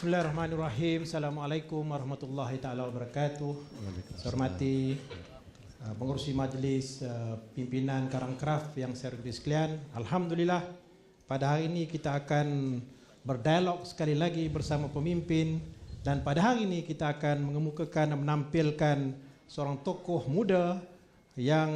Bismillahirrahmanirrahim. Assalamualaikum warahmatullahi taala wabarakatuh. Saya hormati pengurusi majlis, pimpinan Karangkraf yang saya hormati sekalian. Alhamdulillah, pada hari ini kita akan berdialog sekali lagi bersama pemimpin, dan pada hari ini kita akan mengemukakan dan menampilkan seorang tokoh muda yang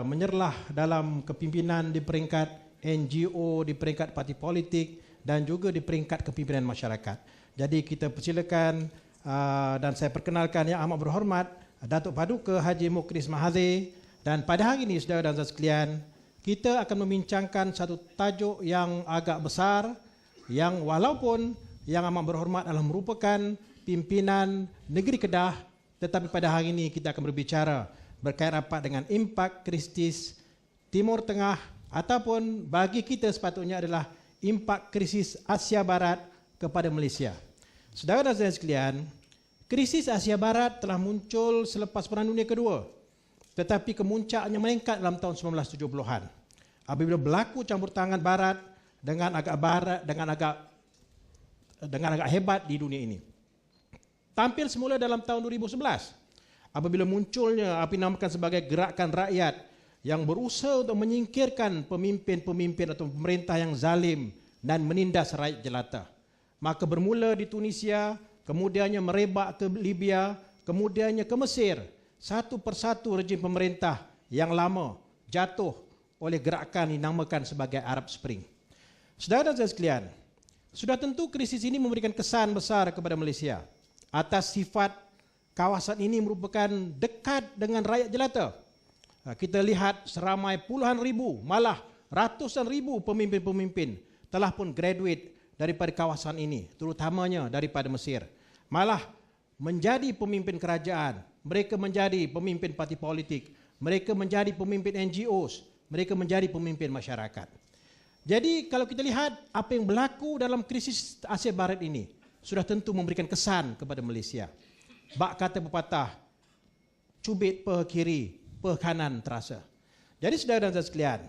menyerlah dalam kepimpinan di peringkat NGO, di peringkat parti politik dan juga di peringkat kepimpinan masyarakat. Jadi kita persilakan dan saya perkenalkan yang amat berhormat Datuk Paduka Haji Mukhlis Mahathir. Dan pada hari ini saudara dan saudara sekalian, kita akan membincangkan satu tajuk yang agak besar, yang walaupun yang amat berhormat adalah merupakan pimpinan negeri Kedah, tetapi pada hari ini kita akan berbicara berkait rapat dengan impak krisis Timur Tengah, ataupun bagi kita sepatutnya adalah impak krisis Asia Barat kepada Malaysia. Saudara dan saudara sekalian, krisis Asia Barat telah muncul selepas Perang Dunia Kedua, tetapi kemuncaknya meningkat dalam tahun 1970-an apabila berlaku campur tangan Barat dengan agak hebat di dunia ini. Tampil semula dalam tahun 2011 apabila munculnya apa yang dinamakan sebagai gerakan rakyat yang berusaha untuk menyingkirkan pemimpin-pemimpin atau pemerintah yang zalim dan menindas rakyat jelata. Maka bermula di Tunisia, kemudiannya merebak ke Libya, kemudiannya ke Mesir. Satu persatu rejim pemerintah yang lama jatuh oleh gerakan dinamakan sebagai Arab Spring. Saudara dan saudara sekalian, sudah tentu krisis ini memberikan kesan besar kepada Malaysia atas sifat kawasan ini merupakan dekat dengan rakyat jelata. Kita lihat seramai puluhan ribu, malah ratusan ribu pemimpin-pemimpin telah pun graduate daripada kawasan ini, terutamanya daripada Mesir. Malah menjadi pemimpin kerajaan, mereka menjadi pemimpin parti politik, mereka menjadi pemimpin NGOs, mereka menjadi pemimpin masyarakat. Jadi kalau kita lihat apa yang berlaku dalam krisis Asia Barat ini, sudah tentu memberikan kesan kepada Malaysia. Bak kata pepatah, cubit pe kiri, pe kanan terasa. Jadi saudara dan saudara sekalian,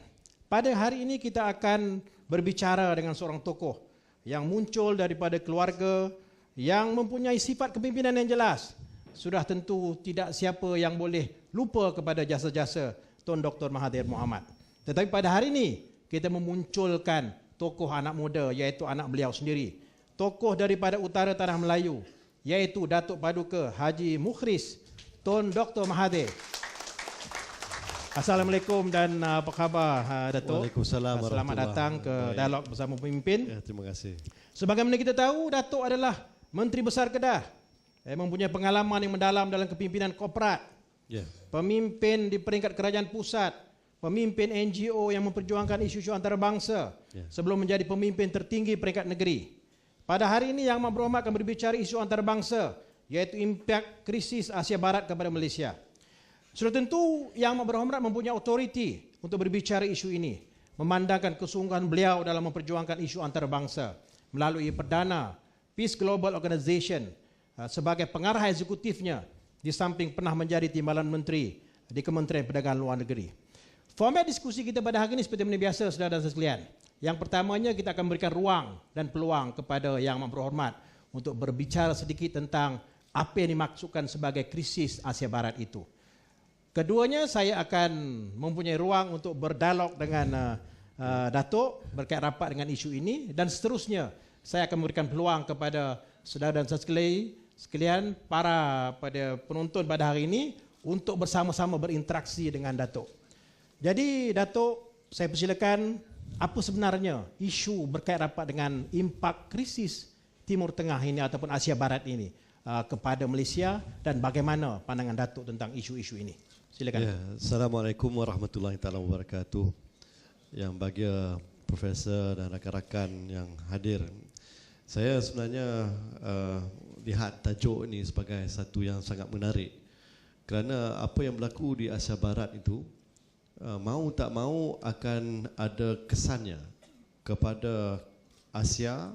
pada hari ini kita akan berbicara dengan seorang tokoh yang muncul daripada keluarga yang mempunyai sifat kepimpinan yang jelas. Sudah tentu tidak siapa yang boleh lupa kepada jasa-jasa Tun Dr. Mahathir Mohamad. Tetapi pada hari ini kita memunculkan tokoh anak muda, iaitu anak beliau sendiri, tokoh daripada utara tanah Melayu, iaitu Datuk Paduka Haji Mukhlis Tun Dr. Mahathir. Assalamualaikum dan apa khabar Datuk? Waalaikumsalam. Selamat datang ke dialog bersama pemimpin. Ya, terima kasih. Sebagaimana kita tahu, Datuk adalah Menteri Besar Kedah. Mempunyai pengalaman yang mendalam dalam kepimpinan korporat. Ya. Pemimpin di peringkat kerajaan pusat, pemimpin NGO yang memperjuangkan isu-isu antarabangsa, sebelum menjadi pemimpin tertinggi peringkat negeri. Pada hari ini yang amat berhormat akan berbicara isu antarabangsa, iaitu impak krisis Asia Barat kepada Malaysia. Sudah tentu yang amat berhormat mempunyai otoriti untuk berbicara isu ini, memandangkan kesungguhan beliau dalam memperjuangkan isu antarabangsa melalui Perdana Peace Global Organization sebagai pengarah eksekutifnya, di samping pernah menjadi timbalan menteri di Kementerian Perdagangan Luar Negeri. Format diskusi kita pada hari ini seperti biasa saudara dan saudara sekalian. Yang pertamanya kita akan berikan ruang dan peluang kepada yang amat berhormat untuk berbicara sedikit tentang apa yang dimaksudkan sebagai krisis Asia Barat itu. Keduanya saya akan mempunyai ruang untuk berdialog dengan Datuk berkait rapat dengan isu ini, dan seterusnya saya akan memberikan peluang kepada saudara dan saudara sekalian para pada penonton pada hari ini untuk bersama-sama berinteraksi dengan Datuk. Jadi Datuk, saya persilakan apa sebenarnya isu berkait rapat dengan impak krisis Timur Tengah ini ataupun Asia Barat ini kepada Malaysia, dan bagaimana pandangan Datuk tentang isu-isu ini. Silakan. Ya, Assalamualaikum warahmatullahi taala wabarakatuh. Yang bagi profesor dan rakan-rakan yang hadir, saya sebenarnya lihat tajuk ini sebagai satu yang sangat menarik, kerana apa yang berlaku di Asia Barat itu mau tak mau akan ada kesannya kepada Asia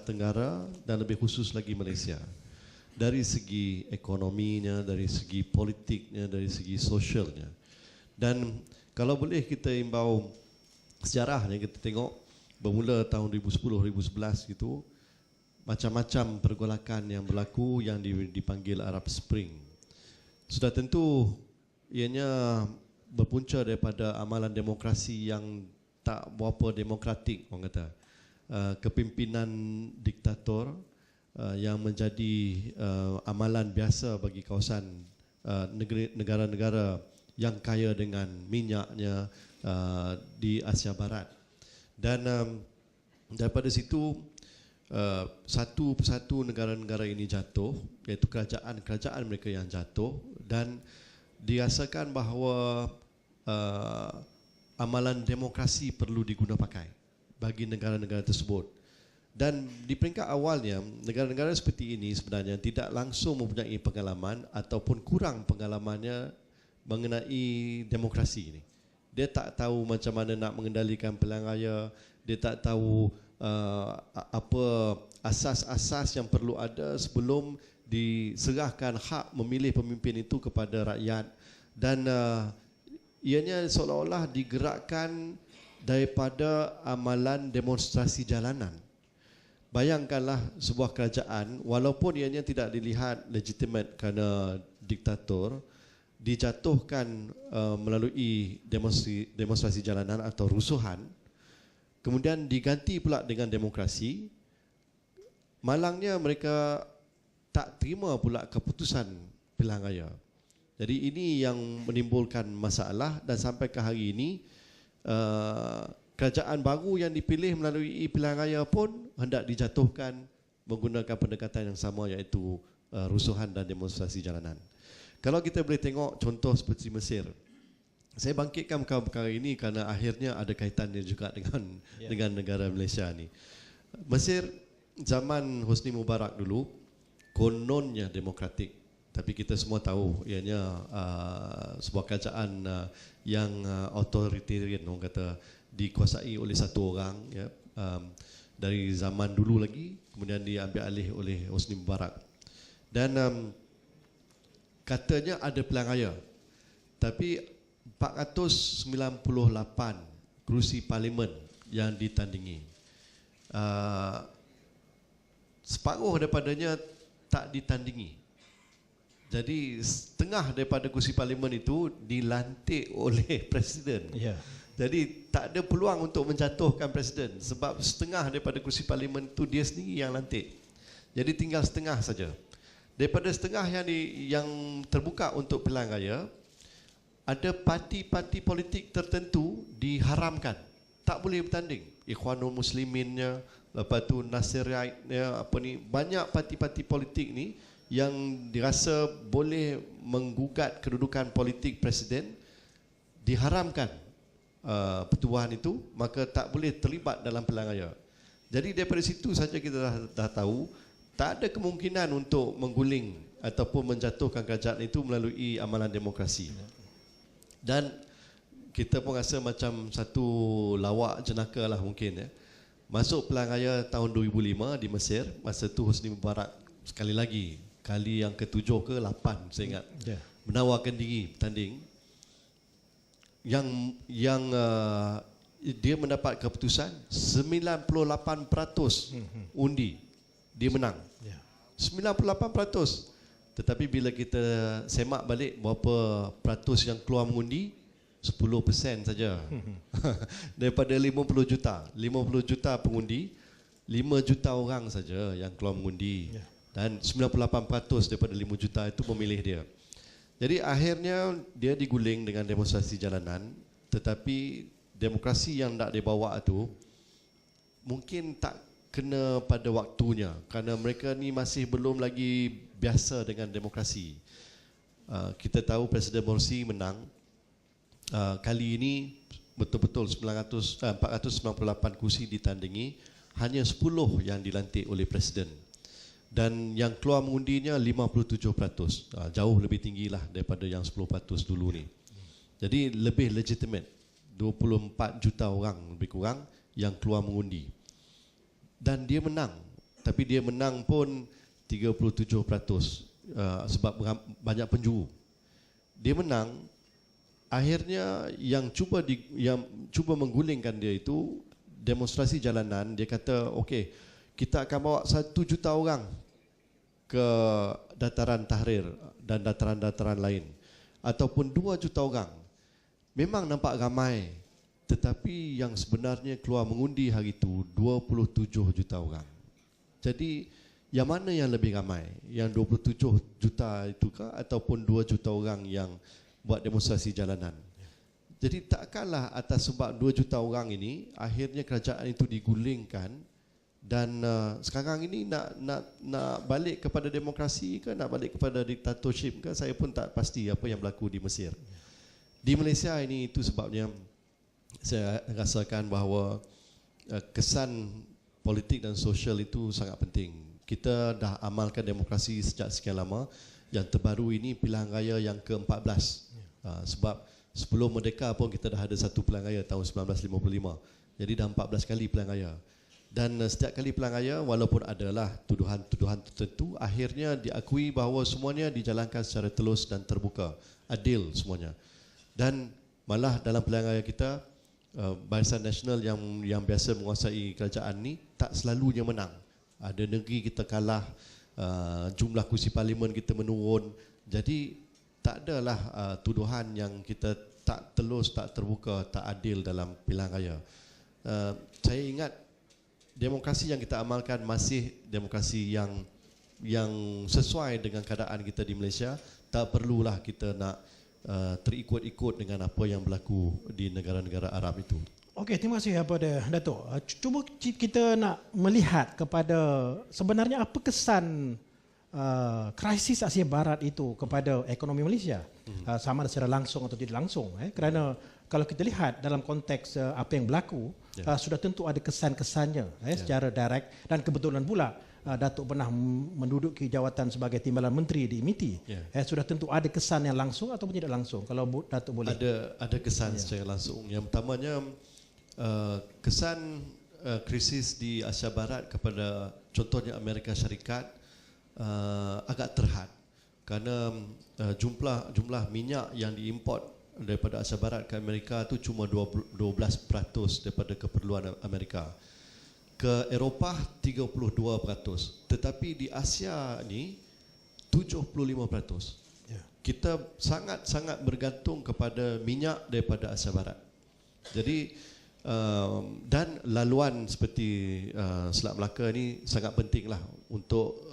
Tenggara dan lebih khusus lagi Malaysia. Dari segi ekonominya, dari segi politiknya, dari segi sosialnya. Dan kalau boleh kita imbau sejarahnya, kita tengok bermula tahun 2010-2011 gitu, macam-macam pergolakan yang berlaku yang dipanggil Arab Spring. Sudah tentu ianya berpunca daripada amalan demokrasi yang tak berapa demokratik, orang kata. Kepimpinan diktator yang menjadi amalan biasa bagi kawasan negara-negara yang kaya dengan minyaknya di Asia Barat. Dan daripada situ satu persatu negara-negara ini jatuh, iaitu kerajaan-kerajaan mereka yang jatuh, dan dirasakan bahawa amalan demokrasi perlu diguna pakai bagi negara-negara tersebut. Dan di peringkat awalnya, negara-negara seperti ini sebenarnya tidak langsung mempunyai pengalaman ataupun kurang pengalamannya mengenai demokrasi ini. Dia tak tahu macam mana nak mengendalikan pilihan raya, dia tak tahu apa asas-asas yang perlu ada sebelum diserahkan hak memilih pemimpin itu kepada rakyat. Dan ianya seolah-olah digerakkan daripada amalan demonstrasi jalanan. Bayangkanlah sebuah kerajaan, walaupun ianya tidak dilihat legitimate kerana diktator, dijatuhkan melalui demonstrasi jalanan atau rusuhan, kemudian diganti pula dengan demokrasi. Malangnya mereka tak terima pula keputusan pilihan raya. Jadi ini yang menimbulkan masalah, dan sampai ke hari ini kerajaan baru yang dipilih melalui pilihan raya pun hendak dijatuhkan menggunakan pendekatan yang sama, iaitu rusuhan dan demonstrasi jalanan. Kalau kita boleh tengok contoh seperti Mesir, saya bangkitkan perkara ini kerana akhirnya ada kaitannya juga dengan negara Malaysia ni. Mesir zaman Hosni Mubarak dulu kononnya demokratik, tapi kita semua tahu ianya sebuah kerajaan yang authoritarian, orang kata, dikuasai oleh satu orang, ya, dari zaman dulu lagi, kemudian diambil alih oleh Hosni Mubarak. Dan katanya ada pilihan raya, tapi 498 kerusi parlimen yang ditandingi. Separuh daripadanya tak ditandingi. Jadi setengah daripada kerusi parlimen itu dilantik oleh presiden. Ya. Jadi tak ada peluang untuk menjatuhkan presiden, sebab setengah daripada kerusi parlimen itu dia sendiri yang lantik. Jadi tinggal setengah saja. Daripada setengah yang terbuka untuk pilihan raya, ada parti-parti politik tertentu diharamkan, tak boleh bertanding. Ikhwanul Musliminnya, lepas tu Nasiriyatnya, banyak parti-parti politik ni yang dirasa boleh menggugat kedudukan politik presiden, diharamkan pertubuhan itu, maka tak boleh terlibat dalam pilihan raya. Jadi daripada situ saja kita dah tahu tak ada kemungkinan untuk mengguling ataupun menjatuhkan kerajaan itu melalui amalan demokrasi. Dan kita pun rasa macam satu lawak jenaka lah mungkin, ya. Masuk pilihan raya tahun 2005 di Mesir, masa tu Hosni Mubarak sekali lagi, kali yang ke-7 ke 8 saya ingat, menawarkan diri bertanding. Yang dia mendapat keputusan 98% undi dia menang. 98%. Tetapi bila kita semak balik berapa peratus yang keluar mengundi, 10% saja. Daripada 50 juta pengundi, 5 juta orang saja yang keluar mengundi. Dan 98% daripada 5 juta itu memilih dia. Jadi akhirnya dia diguling dengan demonstrasi jalanan, tetapi demokrasi yang nak dibawa itu mungkin tak kena pada waktunya, kerana mereka ni masih belum lagi biasa dengan demokrasi. Kita tahu Presiden Morsi menang. Kali ini betul-betul 498 kursi ditandingi, hanya 10 yang dilantik oleh Presiden. Dan yang keluar mengundinya 57%. Jauh lebih tinggilah daripada yang 10% dulu ni. Jadi lebih legitimate. 24 juta orang lebih kurang yang keluar mengundi. Dan dia menang. Tapi dia menang pun 37%, sebab banyak penjuru. Dia menang. Akhirnya yang cuba menggulingkan dia itu demonstrasi jalanan. Dia kata, okey, kita akan bawa 1 juta orang ke dataran Tahrir dan dataran-dataran lain, ataupun 2 juta orang. Memang nampak ramai, tetapi yang sebenarnya keluar mengundi hari itu 27 juta orang. Jadi yang mana yang lebih ramai? Yang 27 juta itu kah, ataupun 2 juta orang yang buat demonstrasi jalanan? Jadi takkanlah atas sebab 2 juta orang ini akhirnya kerajaan itu digulingkan dan sekarang ini nak balik kepada demokrasi ke, nak balik kepada diktatorship ke, saya pun tak pasti apa yang berlaku di Mesir. Di Malaysia ini itu sebabnya saya rasakan bahawa kesan politik dan sosial itu sangat penting. Kita dah amalkan demokrasi sejak sekian lama. Yang terbaru ini pilihan raya yang ke-14. Sebab sebelum merdeka pun kita dah ada satu pilihan raya tahun 1955. Jadi dah 14 kali pilihan raya. Dan setiap kali pilihan raya, walaupun adalah tuduhan-tuduhan tertentu, akhirnya diakui bahawa semuanya dijalankan secara telus dan terbuka, adil semuanya. Dan malah dalam pilihan raya kita, Barisan Nasional yang biasa menguasai kerajaan ni tak selalunya menang. Ada negeri kita kalah, jumlah kursi parlimen kita menurun. Jadi tak adalah tuduhan yang kita tak telus, tak terbuka, tak adil dalam pilihan raya. Saya ingat demokrasi yang kita amalkan masih demokrasi yang sesuai dengan keadaan kita di Malaysia. Tak perlulah kita nak terikut-ikut dengan apa yang berlaku di negara-negara Arab itu. Okey, terima kasih kepada Datuk. Cuba kita nak melihat kepada sebenarnya apa kesan krisis Asia Barat itu kepada ekonomi Malaysia, sama ada secara langsung atau tidak langsung. Kerana kalau kita lihat dalam konteks apa yang berlaku, sudah tentu ada kesan-kesannya secara direct, dan kebetulan pula Datuk pernah menduduki jawatan sebagai Timbalan Menteri di MITI. Sudah tentu ada kesan yang langsung ataupun tidak langsung. Kalau Datuk boleh. Ada kesan secara langsung. Yang pertamanya kesan krisis di Asia Barat kepada contohnya Amerika Syarikat agak terhad kerana jumlah minyak yang diimport daripada Asia Barat ke Amerika itu cuma 12% daripada keperluan Amerika. Ke Eropah 32%, tetapi di Asia ni 75%. Kita sangat-sangat bergantung kepada minyak daripada Asia Barat. Jadi dan laluan seperti Selat Melaka ni sangat pentinglah untuk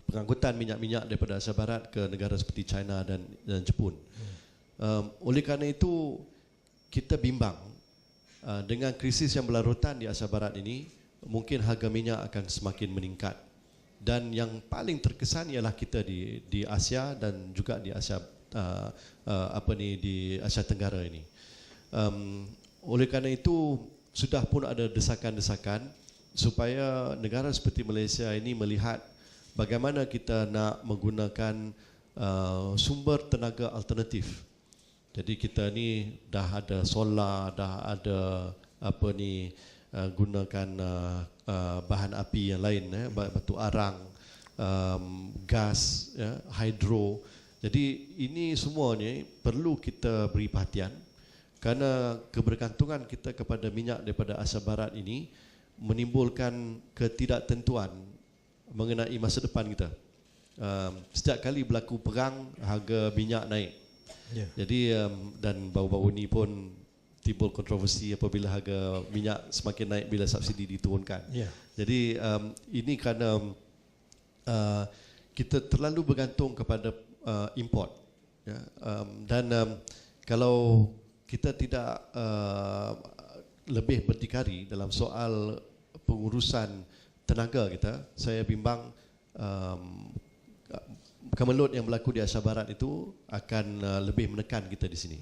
pengangkutan minyak-minyak daripada Asia Barat ke negara seperti China dan Jepun. Oleh kerana itu kita bimbang dengan krisis yang berlarutan di Asia Barat ini, mungkin harga minyak akan semakin meningkat. Dan yang paling terkesan ialah kita di Asia dan juga di Asia di Asia Tenggara ini. Oleh kerana itu sudah pun ada desakan-desakan supaya negara seperti Malaysia ini melihat bagaimana kita nak menggunakan sumber tenaga alternatif. Jadi kita ni dah ada solar, dah ada gunakan bahan api yang lain, batu arang, gas, hidro. Jadi ini semuanya perlu kita beri perhatian kerana kebergantungan kita kepada minyak daripada Asia Barat ini menimbulkan ketidaktentuan mengenai masa depan kita. Setiap kali berlaku perang, harga minyak naik. Jadi dan baru-baru ini pun timbul kontroversi apabila harga minyak semakin naik bila subsidi diturunkan. Jadi ini kerana kita terlalu bergantung kepada import. Dan kalau kita tidak lebih berdikari dalam soal pengurusan tenaga kita, saya bimbang kemelut yang berlaku di Asia Barat itu akan lebih menekan kita di sini.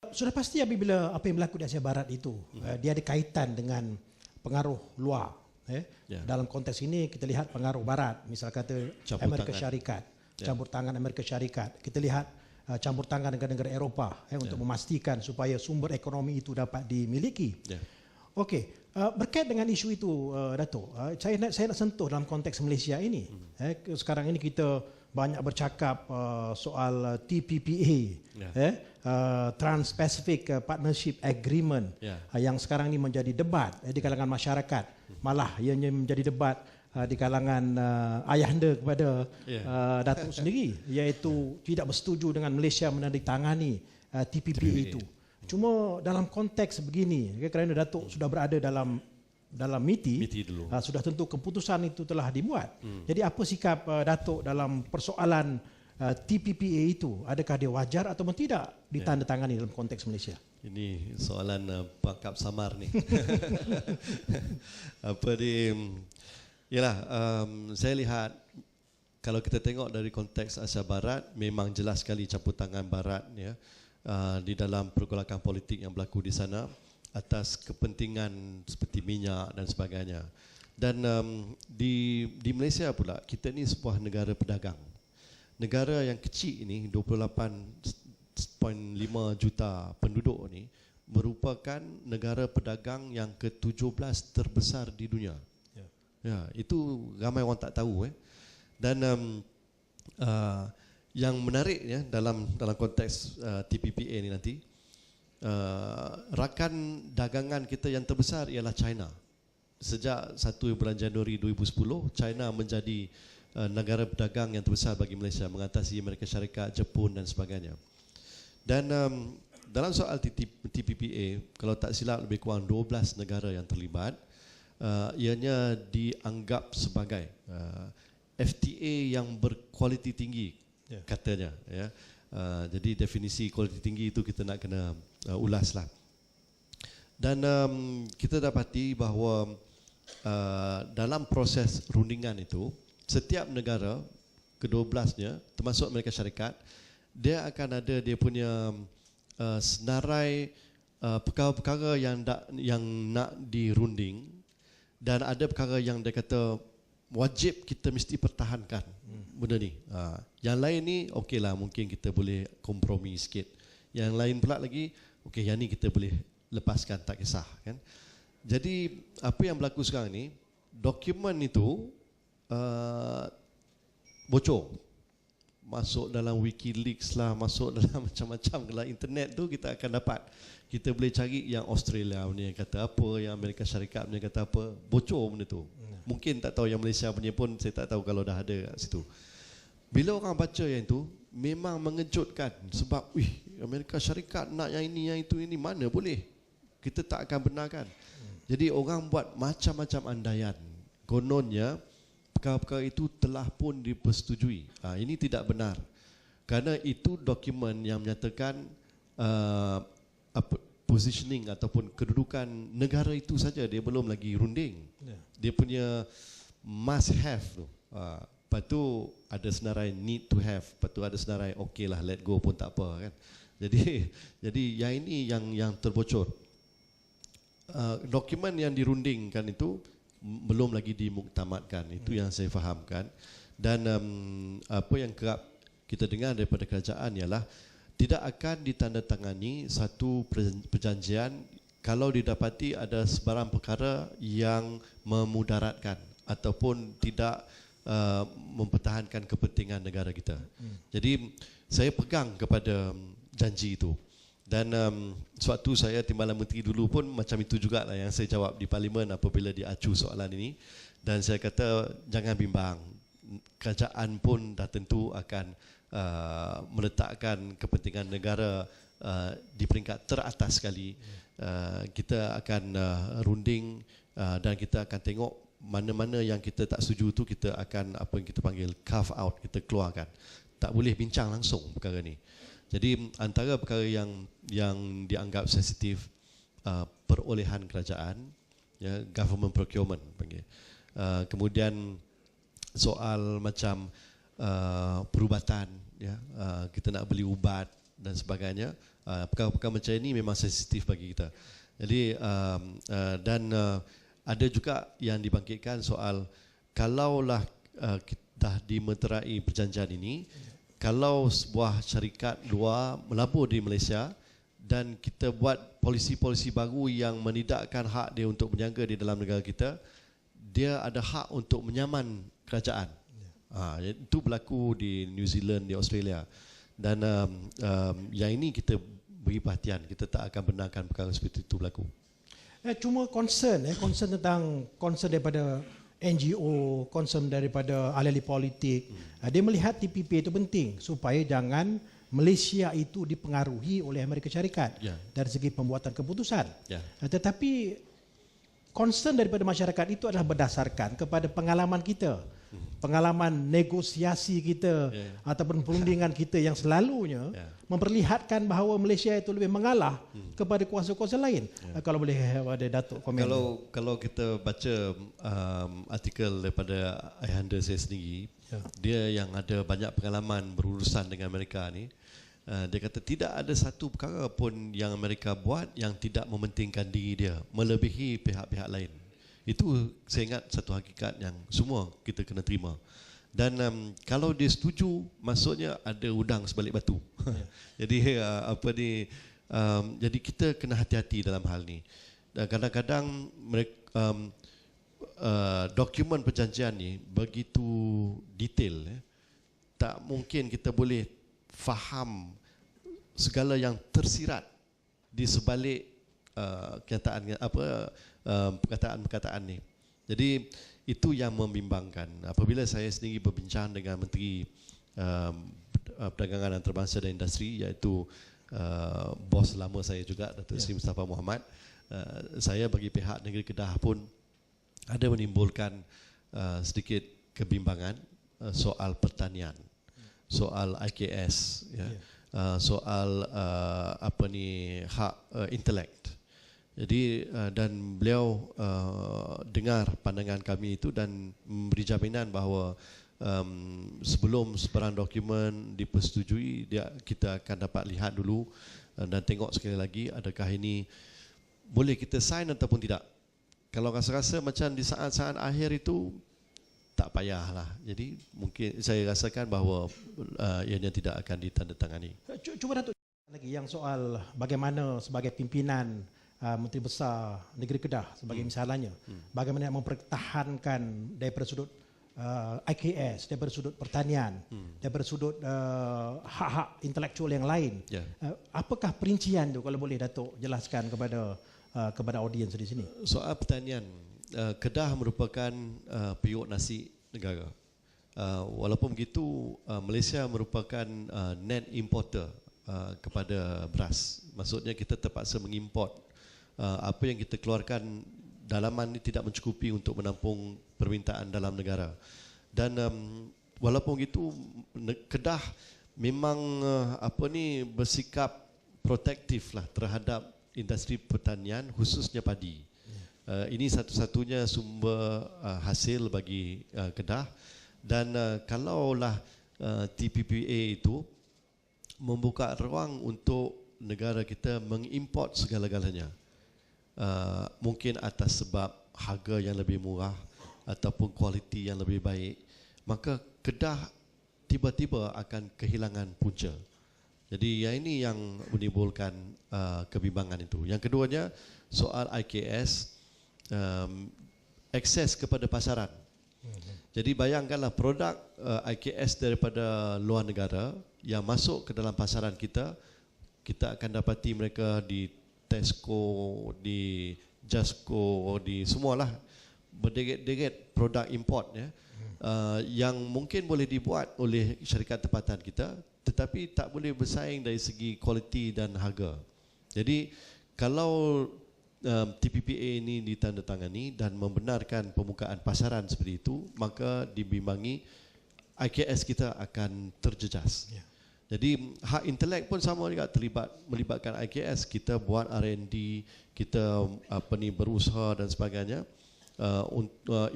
Sudah pasti apabila apa yang berlaku di Asia Barat itu dia ada kaitan dengan pengaruh luar. Dalam konteks ini kita lihat pengaruh Barat, misal kata Amerika Syarikat, campur tangan Amerika Syarikat. Kita lihat campur tangan negara-negara Eropah untuk memastikan supaya sumber ekonomi itu dapat dimiliki. Okey. Berkait dengan isu itu, Datuk, saya nak sentuh dalam konteks Malaysia ini. Sekarang ini kita banyak bercakap soal TPPA, Trans-Pacific Partnership Agreement, yang sekarang ini menjadi debat di kalangan masyarakat. Malah ianya menjadi debat di kalangan ayahanda kepada Datuk sendiri, iaitu tidak bersetuju dengan Malaysia menandatangani TPPA itu. Cuma dalam konteks begini, kerana Datuk sudah berada dalam MITI dulu. Sudah tentu keputusan itu telah dibuat. Jadi apa sikap Datuk dalam persoalan TPPA itu? Adakah dia wajar atau tidak ditandatangani dalam konteks Malaysia? Ini soalan pangkap samar ni. Saya lihat kalau kita tengok dari konteks Asia Barat, memang jelas sekali campur tangan Barat di dalam pergolakan politik yang berlaku di sana atas kepentingan seperti minyak dan sebagainya. Dan di Malaysia pula, kita ni sebuah negara pedagang. Negara yang kecil ini, 28.5 juta penduduk ni, merupakan negara pedagang yang ke-17 terbesar di dunia. Ya, itu ramai orang tak tahu. Dan yang menarik dalam konteks TPPA ni nanti, rakan dagangan kita yang terbesar ialah China. Sejak 1 bulan Januari 2010, China menjadi negara pedagang yang terbesar bagi Malaysia, mengatasi Amerika Syarikat, Jepun dan sebagainya. Dan dalam soal TPPA, kalau tak silap lebih kurang 12 negara yang terlibat. Ianya dianggap sebagai FTA yang berkualiti tinggi, katanya. Jadi definisi kualiti tinggi itu kita nak kena ulaslah. Dan kita dapati bahawa dalam proses rundingan itu, setiap negara ke-12-nya, termasuk Amerika Syarikat, dia akan ada dia punya senarai perkara-perkara yang nak dirunding, dan ada perkara yang dia kata wajib kita mesti pertahankan benda ni. Yang lain ni okeylah, mungkin kita boleh kompromi sikit. Yang lain pula lagi, okey, yang ni kita boleh lepaskan, tak kisah kan. Jadi apa yang berlaku sekarang ni, dokumen itu bocor. Masuk dalam WikiLeaks lah, masuk dalam macam-macam dalam internet tu kita akan dapat. Kita boleh cari yang Australia punya kata apa, yang Amerika Syarikat punya kata apa, bocor benda tu. Mungkin tak tahu yang Malaysia punya pun, saya tak tahu kalau dah ada kat situ. Bila orang baca yang itu, memang mengejutkan sebab Amerika Syarikat nak yang ini, yang itu, ini, mana boleh. Kita tak akan benarkan. Jadi orang buat macam-macam andaian. Kononnya perkara-perkara itu telah pun dipersetujui. Ini tidak benar. Kerana itu dokumen yang menyatakan positioning ataupun kedudukan negara itu saja, dia belum lagi runding. Dia punya must have tu. Lepas tu ada senarai need to have, lepas tu ada senarai okey lah let go pun tak apa kan. Jadi yang ini yang terbocor. Dokumen yang dirundingkan itu belum lagi dimuktamadkan, itu yang saya fahamkan. Dan apa yang kerap kita dengar daripada kerajaan ialah tidak akan ditandatangani satu perjanjian kalau didapati ada sebarang perkara yang memudaratkan ataupun tidak mempertahankan kepentingan negara kita. Jadi saya pegang kepada janji itu. Dan sewaktu saya Timbalan Menteri dulu pun macam itu jugalah yang saya jawab di Parlimen apabila diacu soalan ini. Dan saya kata jangan bimbang, kerajaan pun dah tentu akan meletakkan kepentingan negara di peringkat teratas sekali. Kita akan runding dan kita akan tengok mana-mana yang kita tak setuju tu kita akan apa yang kita panggil carve out, kita keluarkan. Tak boleh bincang langsung perkara ni. Jadi antara perkara yang dianggap sensitif, perolehan kerajaan, government procurement panggil. Kemudian soal macam perubatan, kita nak beli ubat dan sebagainya, perkara-perkara macam ini memang sensitif bagi kita. Jadi dan ada juga yang dibangkitkan soal kalaulah dah dimeterai perjanjian ini, kalau sebuah syarikat luar melabur di Malaysia dan kita buat polisi-polisi baru yang menidakkan hak dia untuk berniaga di dalam negara kita, dia ada hak untuk menyaman kerajaan. Itu berlaku di New Zealand, di Australia. Dan yang ini kita beri perhatian, kita tak akan benarkan perkara seperti itu berlaku. Cuma concern daripada NGO, concern daripada ahli-ahli politik. Dia melihat TPP itu penting supaya jangan Malaysia itu dipengaruhi oleh Amerika Syarikat dari segi pembuatan keputusan. Tetapi concern daripada masyarakat itu adalah berdasarkan kepada pengalaman kita, pengalaman negosiasi kita ataupun perundingan kita yang selalunya memperlihatkan bahawa Malaysia itu lebih mengalah kepada kuasa-kuasa lain. Kalau boleh ada Datuk komen. Kalau kita baca artikel daripada ayahanda saya sendiri, dia yang ada banyak pengalaman berurusan dengan Amerika ni, dia kata tidak ada satu perkara pun yang Amerika buat yang tidak mementingkan diri dia melebihi pihak-pihak lain. Itu saya ingat satu hakikat yang semua kita kena terima. Dan kalau dia setuju, maksudnya ada udang sebalik batu. Jadi jadi kita kena hati-hati dalam hal ni. Dan kadang-kadang dokumen perjanjian ni begitu detail, tak mungkin kita boleh faham segala yang tersirat di sebalik perkataan-perkataan ni. Jadi itu yang membimbangkan. Apabila saya sendiri berbincang dengan Menteri Perdagangan Antarabangsa dan Industri, iaitu bos lama saya juga, Datuk Seri Mustafa Muhammad, saya bagi pihak negeri Kedah pun ada menimbulkan sedikit kebimbangan soal pertanian, soal IKS, soal hak intelek. Jadi dan beliau dengar pandangan kami itu dan memberi jaminan bahawa sebelum sebarang dokumen dipersetujui, kita akan dapat lihat dulu dan tengok sekali lagi adakah ini boleh kita sign ataupun tidak. Kalau rasa-rasa macam di saat-saat akhir itu tak payahlah. Jadi mungkin saya rasakan bahawa ianya tidak akan ditandatangani. Cuba Datuk lagi yang soal bagaimana sebagai pimpinan Menteri Besar Negeri Kedah sebagai misalnya, bagaimana mempertahankan daripada sudut IKS, daripada sudut pertanian, daripada sudut hak-hak intelektual yang lain. Apakah perincian tu, kalau boleh Datuk jelaskan kepada audiens di sini? Soal pertanian, Kedah merupakan periuk nasi negara. Walaupun begitu, Malaysia merupakan net importer kepada beras. Maksudnya kita terpaksa mengimport apa yang kita keluarkan dalaman ini tidak mencukupi untuk menampung permintaan dalam negara. Dan walaupun begitu, Kedah memang bersikap protektif lah terhadap industri pertanian, khususnya padi. Ini satu-satunya sumber hasil bagi Kedah. Dan kalaulah TPPA itu membuka ruang untuk negara kita mengimport segala-galanya, mungkin atas sebab harga yang lebih murah ataupun kualiti yang lebih baik, maka Kedah tiba-tiba akan kehilangan punca. Jadi yang ini yang menimbulkan kebimbangan itu. Yang keduanya soal IKS, akses kepada pasaran. Jadi bayangkanlah produk IKS daripada luar negara yang masuk ke dalam pasaran kita, kita akan dapati mereka di Tesco, di Jasco, di semualah berderet-deret produk import yang mungkin boleh dibuat oleh syarikat tempatan kita, tetapi tak boleh bersaing dari segi kualiti dan harga. Jadi kalau TPPA ini ditandatangani dan membenarkan pembukaan pasaran seperti itu, maka dibimbangi IKS kita akan terjejas. Jadi hak intelek pun sama juga melibatkan IKS. Kita buat R&D, kita berusaha dan sebagainya,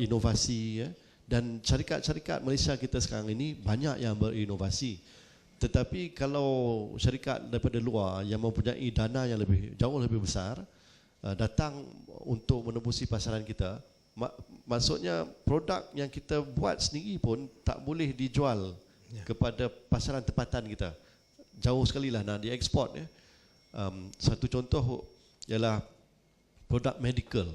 inovasi, dan syarikat-syarikat Malaysia kita sekarang ini banyak yang berinovasi. Tetapi kalau syarikat daripada luar yang mempunyai dana yang jauh lebih besar datang untuk menembusi pasaran kita, maksudnya produk yang kita buat sendiri pun tak boleh dijual kepada pasaran tempatan kita. Jauh sekali lah nak dieksport. Satu contoh ialah produk medical.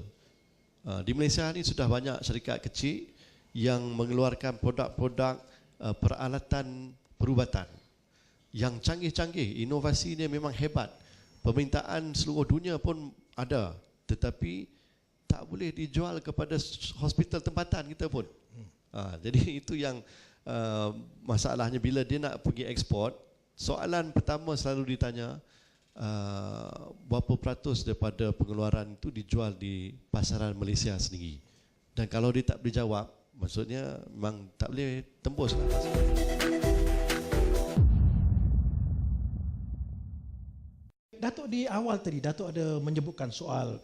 Di Malaysia ni sudah banyak syarikat kecil yang mengeluarkan produk-produk peralatan perubatan yang canggih-canggih. Inovasinya memang hebat. Permintaan seluruh dunia pun ada, tetapi tak boleh dijual kepada hospital tempatan kita pun. Jadi itu yang masalahnya bila dia nak pergi ekspor. Soalan pertama selalu ditanya, berapa peratus daripada pengeluaran itu dijual di pasaran Malaysia sendiri. Dan kalau dia tak boleh jawab, maksudnya memang tak boleh tembus lah. Datuk di awal tadi, Datuk ada menyebutkan soal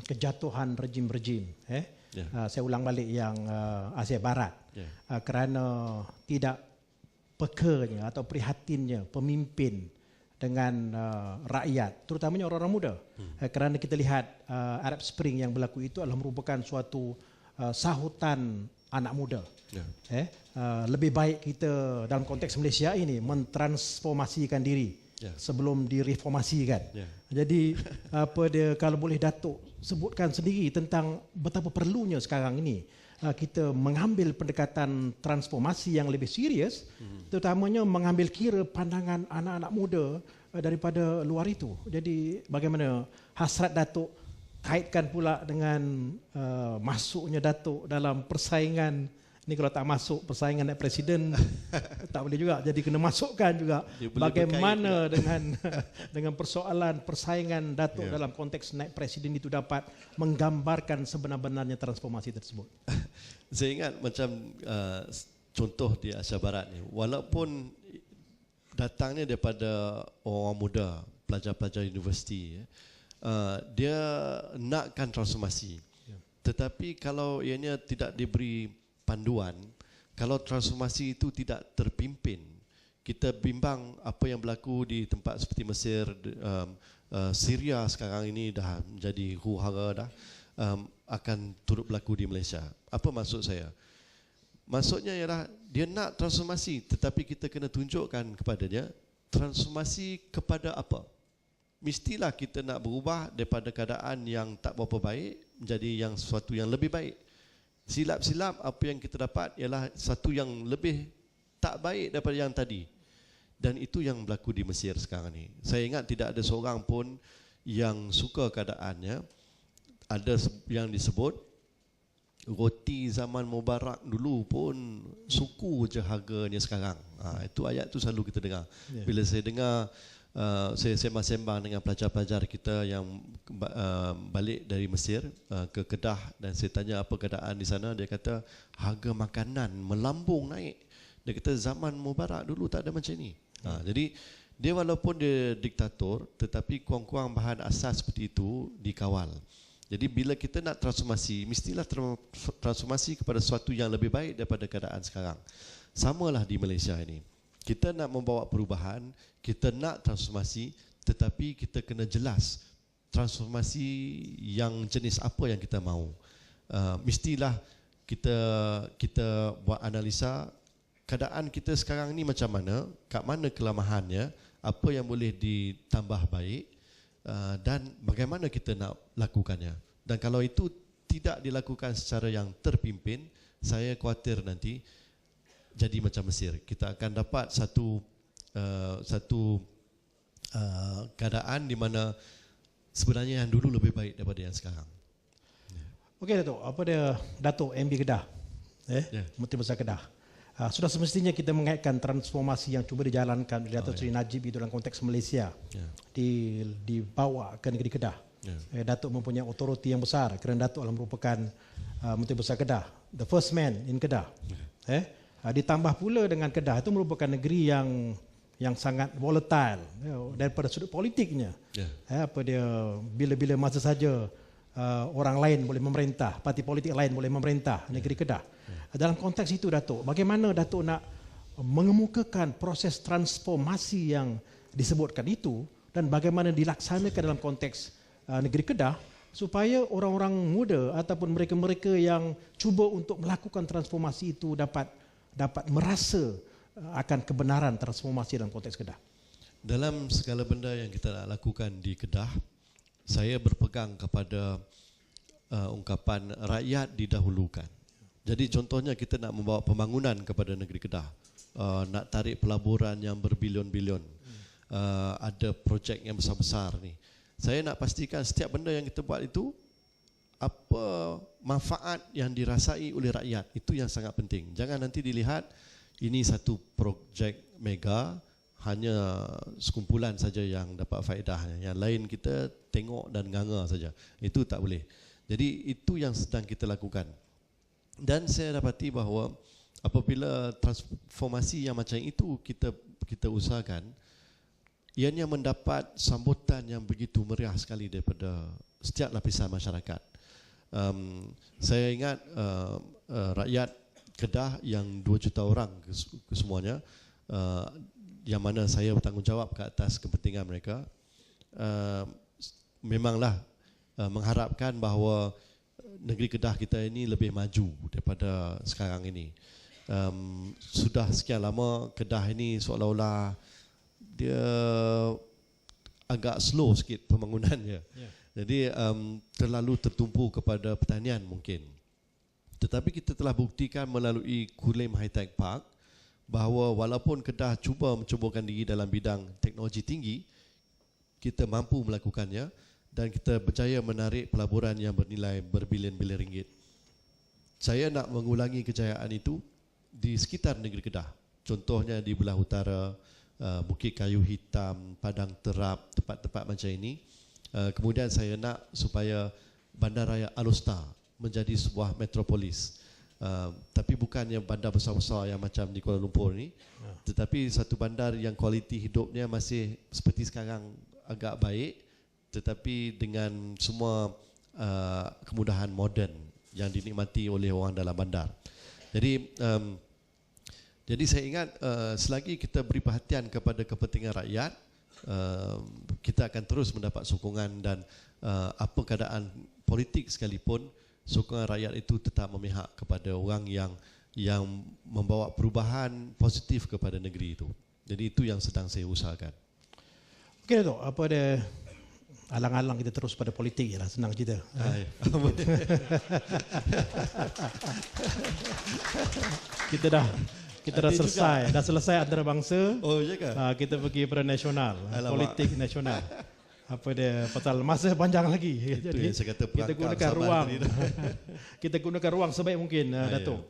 kejatuhan rejim-rejim. Saya ulang balik yang Asia Barat. Kerana tidak pekanya atau prihatinnya pemimpin dengan rakyat, terutamanya orang-orang muda. Kerana kita lihat Arab Spring yang berlaku itu adalah merupakan suatu sahutan anak muda. Lebih baik kita dalam konteks Malaysia ini mentransformasikan diri sebelum direformasikan. Jadi kalau boleh Datuk sebutkan sendiri tentang betapa perlunya sekarang ini kita mengambil pendekatan transformasi yang lebih serius, terutamanya mengambil kira pandangan anak-anak muda daripada luar itu. Jadi bagaimana hasrat Datuk kaitkan pula dengan masuknya Datuk dalam persaingan ni, kalau tak masuk persaingan naik presiden tak boleh juga, jadi kena masukkan juga bagaimana dengan persoalan persaingan Datuk dalam konteks naik presiden itu dapat menggambarkan sebenar-benarnya transformasi tersebut. Saya ingat macam contoh di Asia Barat ni, walaupun datangnya daripada orang muda, pelajar-pelajar universiti, dia nakkan transformasi. Tetapi kalau ianya tidak diberi panduan, kalau transformasi itu tidak terpimpin, kita bimbang apa yang berlaku di tempat seperti Mesir, Syria sekarang ini dah menjadi huru-hara dah, akan turut berlaku di Malaysia. Apa maksud saya? Maksudnya ialah dia nak transformasi, tetapi kita kena tunjukkan kepadanya transformasi kepada apa. Mestilah kita nak berubah daripada keadaan yang tak berapa baik menjadi yang sesuatu yang lebih baik. Silap-silap apa yang kita dapat ialah satu yang lebih tak baik daripada yang tadi. Dan itu yang berlaku di Mesir sekarang ni. Saya ingat tidak ada seorang pun yang suka keadaannya. Ada yang disebut roti zaman Mubarak dulu pun suku je harganya sekarang. Itu ayat tu selalu kita dengar. Bila saya dengar, saya sembang-sembang dengan pelajar-pelajar kita yang balik dari Mesir ke Kedah, dan saya tanya apa keadaan di sana. Dia kata harga makanan melambung naik. Dia kata zaman Mubarak dulu tak ada macam ni. Jadi dia walaupun dia diktator, tetapi kurang-kurang bahan asas seperti itu dikawal. Jadi bila kita nak transformasi, mestilah transformasi kepada sesuatu yang lebih baik daripada keadaan sekarang. Samalah di Malaysia ini. Kita nak membawa perubahan, kita nak transformasi, tetapi kita kena jelas transformasi yang jenis apa yang kita mahu. Mestilah kita buat analisa keadaan kita sekarang ni macam mana, kat mana kelemahannya, apa yang boleh ditambah baik, dan bagaimana kita nak lakukannya. Dan kalau itu tidak dilakukan secara yang terpimpin, saya khawatir nanti jadi macam Mesir. Kita akan dapat satu keadaan di mana sebenarnya yang dulu lebih baik daripada yang sekarang. Okey Datuk, apa dia Datuk MB Kedah, Menteri Besar Kedah. Sudah semestinya kita mengaitkan transformasi yang cuba dijalankan oleh Datuk Seri Najib itu dalam konteks Malaysia dibawa ke negeri Kedah. Datuk mempunyai otoriti yang besar kerana Datuk adalah merupakan Menteri Besar Kedah, the first man in Kedah. Ditambah pula dengan Kedah itu merupakan negeri yang sangat volatile daripada sudut politiknya. Apa dia bila-bila masa saja orang lain boleh memerintah, parti politik lain boleh memerintah negeri Kedah. Dalam konteks itu Datuk, bagaimana Datuk nak mengemukakan proses transformasi yang disebutkan itu dan bagaimana dilaksanakan dalam konteks negeri Kedah supaya orang-orang muda ataupun mereka-mereka yang cuba untuk melakukan transformasi itu dapat merasa akan kebenaran transformasi dalam konteks Kedah. Dalam segala benda yang kita nak lakukan di Kedah, saya berpegang kepada ungkapan rakyat didahulukan. Jadi contohnya kita nak membawa pembangunan kepada negeri Kedah, nak tarik pelaburan yang berbilion-bilion, ada projek yang besar-besar ni. Saya nak pastikan setiap benda yang kita buat itu, apa manfaat yang dirasai oleh rakyat, itu yang sangat penting. Jangan nanti dilihat ini satu projek mega, hanya sekumpulan saja yang dapat faedahnya. Yang lain kita tengok dan nganga saja. Itu tak boleh. Jadi itu yang sedang kita lakukan. Dan saya dapati bahawa apabila transformasi yang macam itu kita usahakan, ianya mendapat sambutan yang begitu meriah sekali daripada setiap lapisan masyarakat. Saya ingat rakyat Kedah yang 2 juta orang kesemuanya, yang mana saya bertanggungjawab ke atas kepentingan mereka, memanglah mengharapkan bahawa negeri Kedah kita ini lebih maju daripada sekarang ini. Sudah sekian lama Kedah ini seolah-olah dia agak slow sikit pembangunannya. Jadi terlalu tertumpu kepada pertanian mungkin. Tetapi kita telah buktikan melalui Kulim High Tech Park bahawa walaupun Kedah cuba mencubakan diri dalam bidang teknologi tinggi, kita mampu melakukannya dan kita berjaya menarik pelaburan yang bernilai berbilion-bilion ringgit. Saya nak mengulangi kejayaan itu di sekitar negeri Kedah. Contohnya di belah utara, Bukit Kayu Hitam, Padang Terap, tempat-tempat macam ini. Kemudian saya nak supaya Bandaraya Alor menjadi sebuah metropolis. Tapi bukannya bandar besar-besar yang macam di Kuala Lumpur ni, tetapi satu bandar yang kualiti hidupnya masih seperti sekarang, agak baik, tetapi dengan semua kemudahan moden yang dinikmati oleh orang dalam bandar. Jadi saya ingat selagi kita beri perhatian kepada kepentingan rakyat, kita akan terus mendapat sokongan dan apa keadaan politik sekalipun, sokongan rakyat itu tetap memihak kepada orang yang membawa perubahan positif kepada negeri itu. Jadi itu yang sedang saya usahakan. Okey Datuk, apa ada alang-alang kita terus pada politik je lah, senang cerita. Kita dah selesai antarabangsa. Oh, ya ke? Kita pergi pada nasional, politik nasional. Apa dia, pasal masa panjang lagi. Jadi kita gunakan ruang. Kita gunakan ruang sebaik mungkin, Datuk,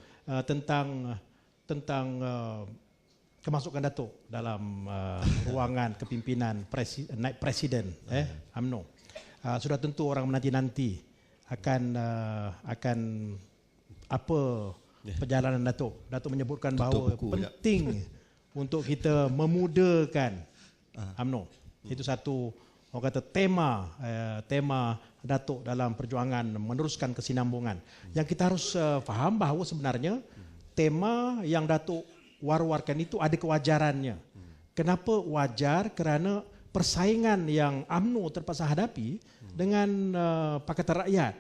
tentang kemasukan Datuk dalam ruangan kepimpinan naib presiden UMNO. Sudah tentu orang menanti-nanti akan apa perjalanan Datuk. Datuk menyebutkan bahawa penting untuk kita memudahkan UMNO. Itu satu, orang kata, tema Datuk dalam perjuangan meneruskan kesinambungan. Yang kita harus faham bahawa sebenarnya tema yang Datuk war-warkan itu ada kewajarannya. Kenapa wajar? Kerana persaingan yang UMNO terpaksa hadapi dengan Pakatan Rakyat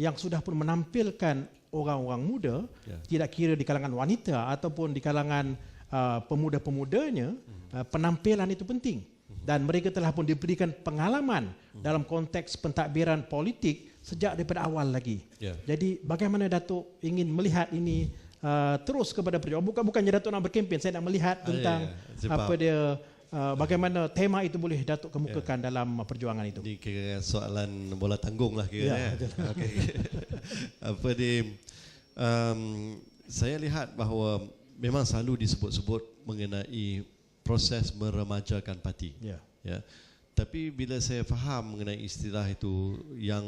yang sudah pun menampilkan orang-orang muda, tidak kira di kalangan wanita ataupun di kalangan pemuda-pemudanya, penampilan itu penting. Dan mereka telah pun diberikan pengalaman dalam konteks pentadbiran politik sejak daripada awal lagi. Jadi bagaimana Datuk ingin melihat ini terus kepada perjuangan? Bukannya Datuk nak berkempen, saya nak melihat tentang apa dia, bagaimana tema itu boleh Datuk kemukakan dalam perjuangan itu. Ini kira soalan bola tanggung lah kira. Okay. Apa dia? Saya lihat bahawa memang selalu disebut-sebut mengenai proses meremajakan parti. Tapi bila saya faham mengenai istilah itu, yang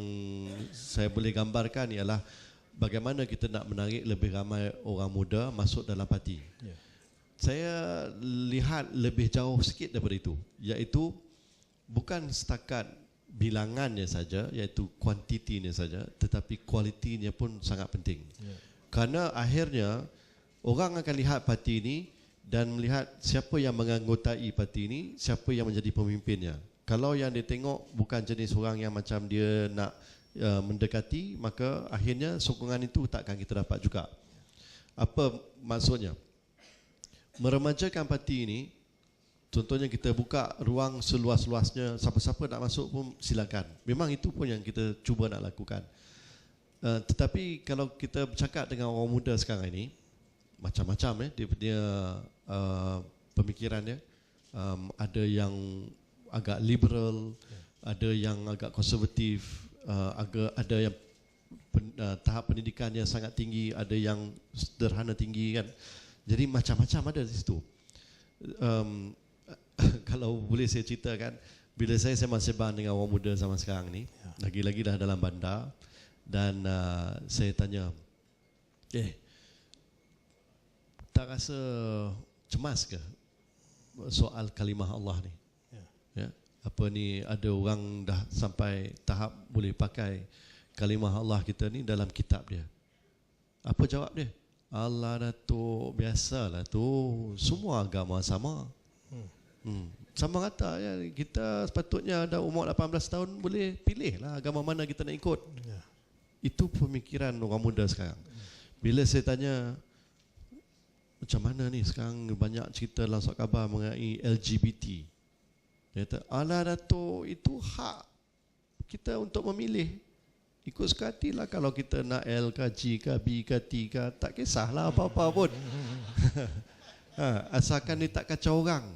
saya boleh gambarkan ialah bagaimana kita nak menarik lebih ramai orang muda masuk dalam parti. Saya lihat lebih jauh sikit daripada itu, iaitu bukan setakat bilangannya saja, iaitu kuantitinya saja, tetapi kualitinya pun sangat penting. Kerana akhirnya orang akan lihat parti ini dan melihat siapa yang menganggotai parti ini, siapa yang menjadi pemimpinnya. Kalau yang dia tengok bukan jenis orang yang macam dia nak mendekati, maka akhirnya sokongan itu takkan kita dapat juga. Apa maksudnya? Meremajakan parti ini, contohnya kita buka ruang seluas-luasnya, siapa-siapa nak masuk pun silakan. Memang itu pun yang kita cuba nak lakukan. Tetapi kalau kita bercakap dengan orang muda sekarang ini, macam-macam dia pemikirannya. Ada yang agak liberal, ada yang agak konservatif, ada yang tahap pendidikannya sangat tinggi, ada yang sederhana tinggi kan. Jadi macam-macam ada di situ. Kalau boleh saya ceritakan, bila saya masih band dengan orang muda zaman sekarang ni, lagi-lagi dah dalam bandar, dan saya tanya, tak rasa cemas ke soal kalimah Allah ni? Ya. Apa ni, ada orang dah sampai tahap boleh pakai kalimah Allah kita ni dalam kitab dia. Apa jawab dia? Allah Datuk, biasalah tu, semua agama sama. Sama rata ya, kita sepatutnya dah umur 18 tahun boleh pilih lah agama mana kita nak ikut. Itu pemikiran orang muda sekarang. Bila saya tanya, macam mana ni sekarang banyak cerita dalam surat khabar mengenai LGBT. Dia kata, alah Datuk, itu hak kita untuk memilih. Ikut suka hati lah, kalau kita nak L ke G ke B ke T ke, tak kisahlah apa-apa pun. Asalkan dia tak kacau orang.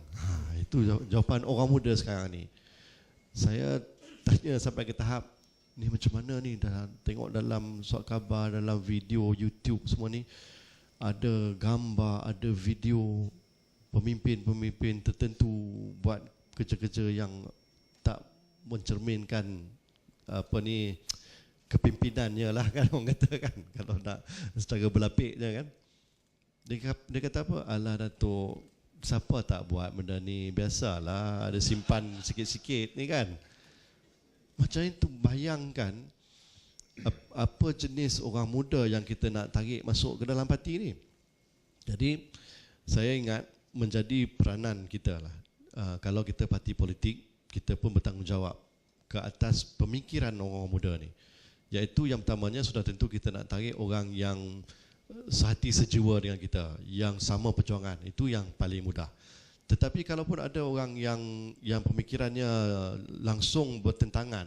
Itu jawapan orang muda sekarang ni. Saya tanya sampai ke tahap, ni macam mana ni, dah tengok dalam surat khabar, dalam video YouTube semua ni, ada gambar, ada video pemimpin-pemimpin tertentu buat kerja-kerja yang tak mencerminkan apa ni, kepimpinannya lah kan, orang kata kan, kalau nak secara berlapiknya kan. Dia kata apa? Alah Datuk, siapa tak buat benda ni, biasalah ada simpan sikit-sikit ni kan. Macam itu, bayangkan apa jenis orang muda yang kita nak tarik masuk ke dalam parti ni. Jadi saya ingat menjadi peranan kita lah. Kalau kita parti politik, kita pun bertanggungjawab ke atas pemikiran orang muda ni. Iaitu yang pertamanya, sudah tentu kita nak tarik orang yang sehati sejiwa dengan kita, yang sama perjuangan. Itu yang paling mudah. Tetapi kalaupun ada orang yang pemikirannya langsung bertentangan,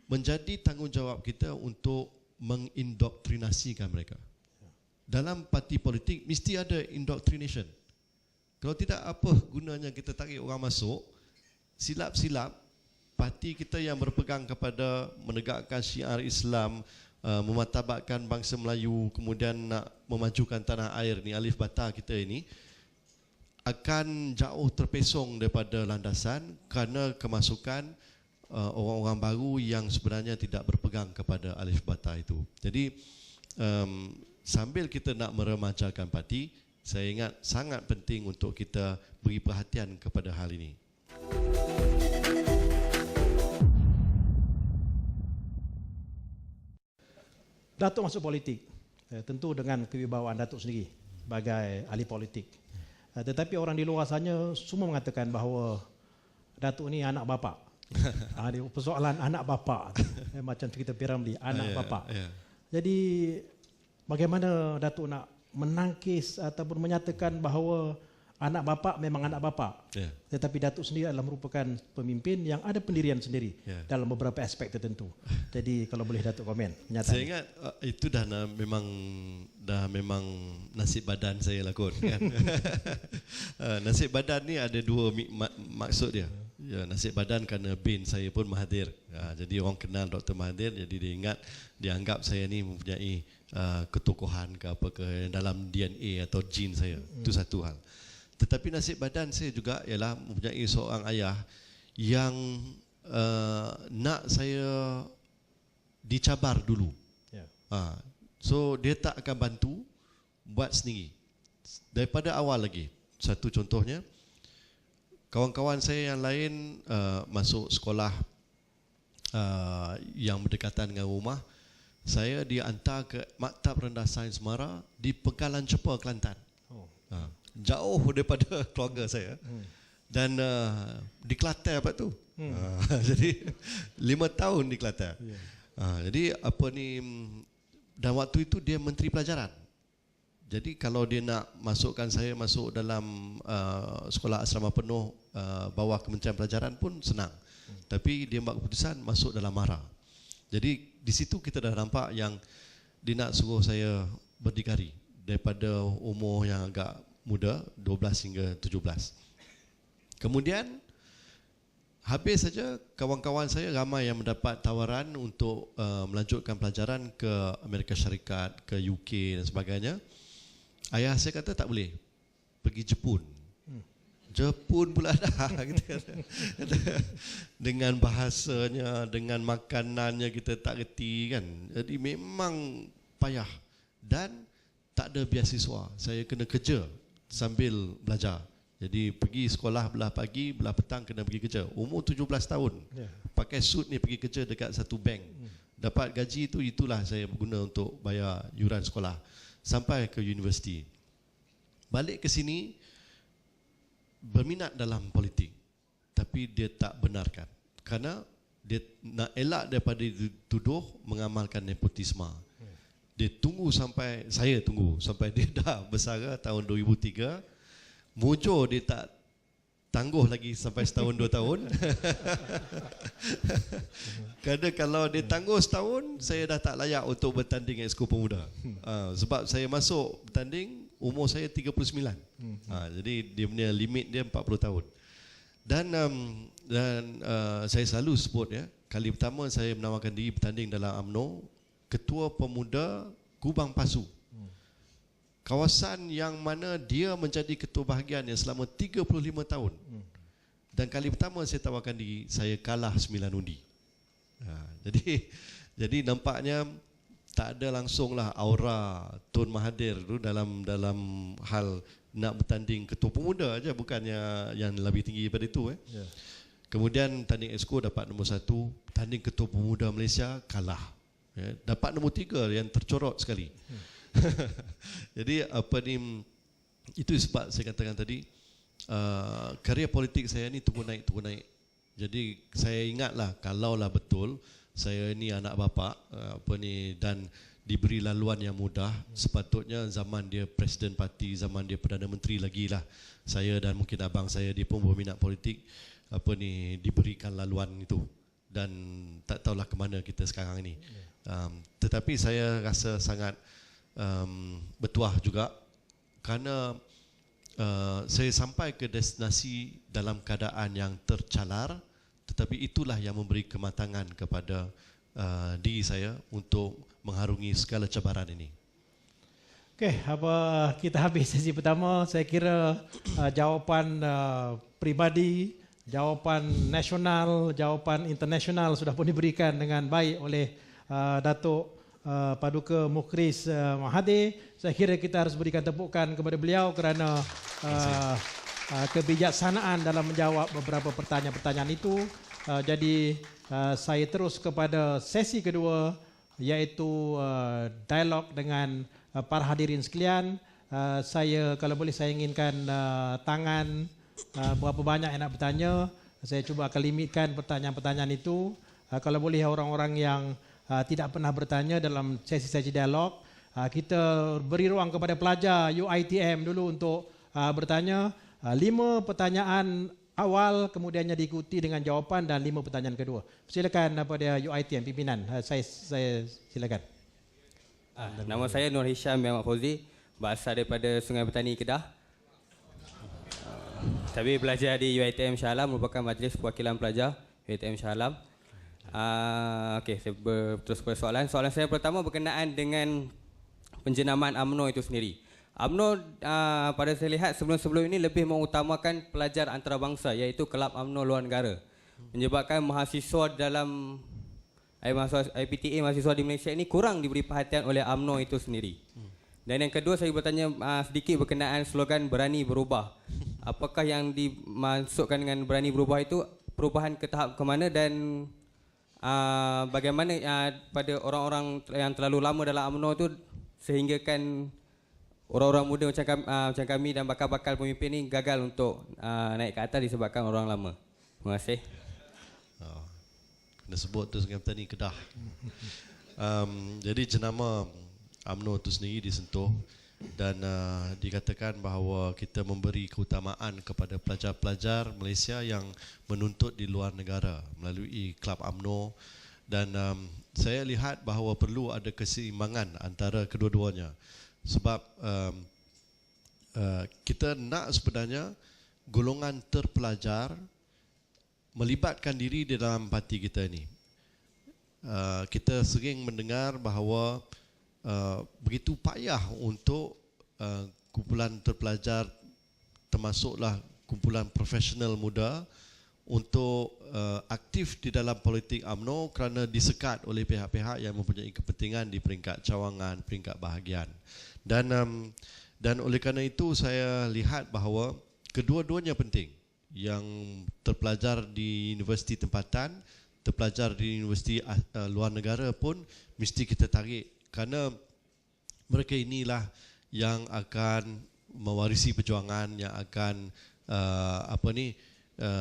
menjadi tanggungjawab kita untuk mengindoktrinasikan mereka. Dalam parti politik mesti ada indoctrination. Kalau tidak, apa gunanya kita tarik orang masuk, silap-silap parti kita yang berpegang kepada menegakkan syiar Islam, memartabatkan bangsa Melayu, kemudian nak memajukan tanah air ni, alif bata kita ini, akan jauh terpesong daripada landasan kerana kemasukan orang-orang baru yang sebenarnya tidak berpegang kepada alif bata itu. Jadi sambil kita nak meremajakan parti, saya ingat sangat penting untuk kita beri perhatian kepada hal ini. Datuk masuk politik, tentu dengan kewibawaan Datuk sendiri sebagai ahli politik. Tetapi orang di luar sana semua mengatakan bahawa Datuk ni anak bapa. Persoalan anak bapa, macam cerita Piramli, anak bapa. Jadi bagaimana Datuk nak menangkis ataupun menyatakan bahawa anak bapa memang anak bapa, tetapi Datuk sendiri adalah merupakan pemimpin yang ada pendirian sendiri dalam beberapa aspek tertentu. Jadi kalau boleh Datuk komen menyatakan. Saya ingat itu dah memang nasib badan saya lah kot kan. Nasib badan ni ada dua maksud dia. Ya, nasib badan kerana bin saya pun Mahathir. Jadi orang kenal Dr. Mahathir, jadi dia anggap saya ni mempunyai ketokohan ke apa ke dalam DNA atau jin saya. Itu satu hal. Tetapi nasib badan saya juga ialah mempunyai seorang ayah yang nak saya dicabar dulu. So dia tak akan bantu, buat sendiri daripada awal lagi. Satu contohnya, kawan-kawan saya yang lain masuk sekolah yang berdekatan dengan rumah, saya dihantar ke Maktab Rendah Sains Mara di Pegalan Cepa, Kelantan. Jauh daripada keluarga saya. Dan di Kelantan apa tu. Jadi 5 tahun di Kelantan. Jadi apa ni, dan waktu itu dia Menteri Pelajaran. Jadi kalau dia nak masukkan saya masuk dalam sekolah asrama penuh bawah Kementerian Pelajaran pun senang. Tapi dia buat keputusan masuk dalam MARA. Jadi di situ kita dah nampak yang dia nak suruh saya berdikari daripada umur yang agak muda, 12 hingga 17. Kemudian habis saja kawan-kawan saya ramai yang mendapat tawaran untuk melanjutkan pelajaran ke Amerika Syarikat, ke UK dan sebagainya. Ayah saya kata tak boleh, pergi Jepun. Jepun pula dah gitu kan. Dengan bahasanya, dengan makanannya kita tak reti kan. Jadi memang payah dan tak ada beasiswa. Saya kena kerja sambil belajar. Jadi pergi sekolah belah pagi, belah petang kena pergi kerja. Umur 17 tahun. Pakai suit ni pergi kerja dekat satu bank. Dapat gaji tu, itulah saya guna untuk bayar yuran sekolah sampai ke universiti. Balik ke sini berminat dalam politik, tapi dia tak benarkan kerana dia nak elak daripada dituduh mengamalkan nepotisme. Dia tunggu sampai, saya tunggu sampai dia dah bersara tahun 2003, mujur dia tak tangguh lagi sampai setahun 2 tahun. Kerana kalau dia tangguh setahun, saya dah tak layak untuk bertanding Exco Pemuda. Sebab saya masuk bertanding umur saya 39. Jadi dia punya limit dia 40 tahun. Dan saya selalu sebut ya, kali pertama saya menawarkan diri bertanding dalam UMNO, Ketua Pemuda Gubang Pasu. Kawasan yang mana dia menjadi ketua bahagian yang selama 35 tahun. Dan kali pertama saya tawarkan diri, saya kalah 9 undi. Jadi nampaknya tak ada langsunglah aura Tun Mahathir tu dalam hal nak bertanding ketua pemuda aja, bukannya yang lebih tinggi daripada itu. Kemudian tanding Exco dapat nombor 1, tanding ketua pemuda Malaysia kalah. Dapat nombor 3 yang tercorot sekali. Jadi itu sebab saya katakan tadi, karier politik saya ni turun naik. Jadi saya ingatlah, kalaulah betul saya ni anak bapa dan diberi laluan yang mudah, sepatutnya zaman dia presiden parti, zaman dia Perdana Menteri lagi lah, saya dan mungkin abang saya, dia pun berminat politik, diberikan laluan itu. Dan tak tahulah ke mana kita sekarang ni. Tetapi saya rasa sangat bertuah juga kerana saya sampai ke destinasi dalam keadaan yang tercalar, tetapi itulah yang memberi kematangan kepada diri saya untuk mengharungi segala cabaran ini. Okey, kita habis sesi pertama. Saya kira jawapan peribadi, jawapan nasional, jawapan internasional sudah pun diberikan dengan baik oleh Datuk Paduka Mukhris Mahathir. Saya kira kita harus berikan tepukan kepada beliau kerana kebijaksanaan dalam menjawab beberapa pertanyaan-pertanyaan itu. Jadi saya terus kepada sesi kedua, iaitu dialog dengan para hadirin sekalian. Saya, kalau boleh, saya inginkan tangan berapa banyak yang nak bertanya. Saya cuba akan limitkan pertanyaan-pertanyaan itu. Kalau boleh orang-orang yang tidak pernah bertanya dalam sesi-sesi dialog, kita beri ruang kepada pelajar UiTM dulu untuk bertanya. 5 pertanyaan awal, kemudiannya diikuti dengan jawapan, dan 5 pertanyaan kedua. Silakan pada UiTM pimpinan. Saya silakan. Nama saya Nur Hisham bin Ahmad Fauzi, berasal daripada Sungai Petani, Kedah. Tapi belajar di UiTM Shah Alam, merupakan majlis perwakilan pelajar UiTM Shah Alam. Okey, saya terus kepada soalan. Soalan saya pertama berkenaan dengan penjenamaan UMNO itu sendiri. UMNO pada saya lihat sebelum-sebelum ini lebih mengutamakan pelajar antarabangsa, iaitu Kelab UMNO luar negara. Menyebabkan mahasiswa dalam IPTA, mahasiswa di Malaysia ini kurang diberi perhatian oleh UMNO itu sendiri. Dan yang kedua, saya bertanya sedikit berkenaan slogan berani berubah. Apakah yang dimasukkan dengan berani berubah itu perubahan ke tahap ke mana, dan bagaimana pada orang-orang yang terlalu lama dalam UMNO itu sehinggakan orang-orang muda macam kami dan bakal-bakal pemimpin ini gagal untuk naik ke atas disebabkan orang lama. Terima kasih. Kena sebut tu Sungai Petani, Kedah. Jadi jenama UMNO itu sendiri disentuh dan dikatakan bahawa kita memberi keutamaan kepada pelajar-pelajar Malaysia yang menuntut di luar negara melalui Kelab UMNO Dan saya lihat bahawa perlu ada keseimbangan antara kedua-duanya. Sebab kita nak sebenarnya golongan terpelajar melibatkan diri di dalam parti kita ini. Kita sering mendengar bahawa begitu payah untuk kumpulan terpelajar, termasuklah kumpulan profesional muda, untuk aktif di dalam politik UMNO kerana disekat oleh pihak-pihak yang mempunyai kepentingan di peringkat cawangan, peringkat bahagian. Dan oleh kerana itu saya lihat bahawa kedua-duanya penting. Yang terpelajar di universiti tempatan, terpelajar di universiti luar negara pun mesti kita tarik, kerana mereka inilah yang akan mewarisi perjuangan, yang akan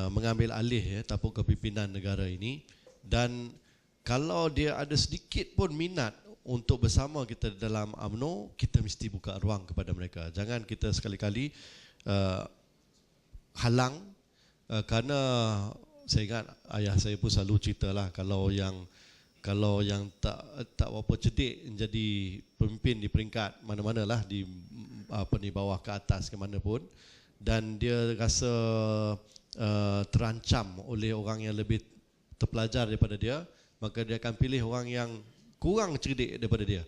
mengambil alih tampuk kepimpinan negara ini. Dan kalau dia ada sedikit pun minat untuk bersama kita dalam UMNO, kita mesti buka ruang kepada mereka. Jangan kita sekali-kali halang, kerana saya ingat ayah saya pun selalu ceritalah, kalau yang tak berapa cerdik menjadi pemimpin di peringkat mana-manalah, di bawah ke atas ke mana pun, dan dia rasa terancam oleh orang yang lebih terpelajar daripada dia, maka dia akan pilih orang yang kurang cerdik daripada dia.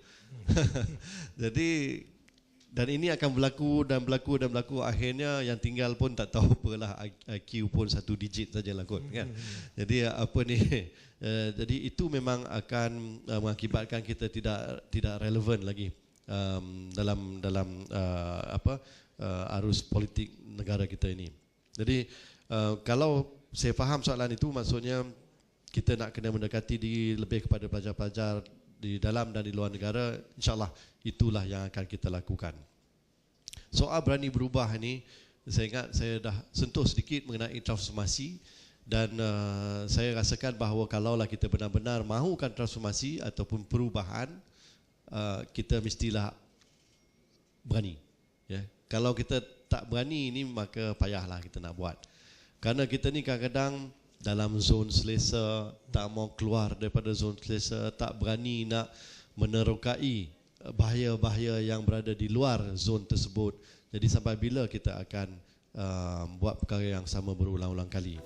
Jadi, dan ini akan berlaku, akhirnya yang tinggal pun tak tahu apalah, IQ pun 1 digit sajalah kot, kan. Jadi jadi itu memang akan mengakibatkan kita tidak relevan lagi dalam arus politik negara kita ini. Jadi kalau saya faham soalan itu, maksudnya kita nak kena mendekati diri lebih kepada pelajar-pelajar di dalam dan di luar negara. InsyaAllah itulah yang akan kita lakukan. Soal berani berubah ini, saya ingat saya dah sentuh sedikit mengenai transformasi, dan saya rasakan bahawa kalaulah kita benar-benar mahukan transformasi ataupun perubahan, kita mestilah berani. Ya. Kalau kita tak berani ini, maka payahlah kita nak buat. Kerana kita ni kadang-kadang dalam zon selesa, tak mau keluar daripada zon selesa, tak berani nak menerokai bahaya-bahaya yang berada di luar zon tersebut. Jadi sampai bila kita akan buat perkara yang sama berulang-ulang kali?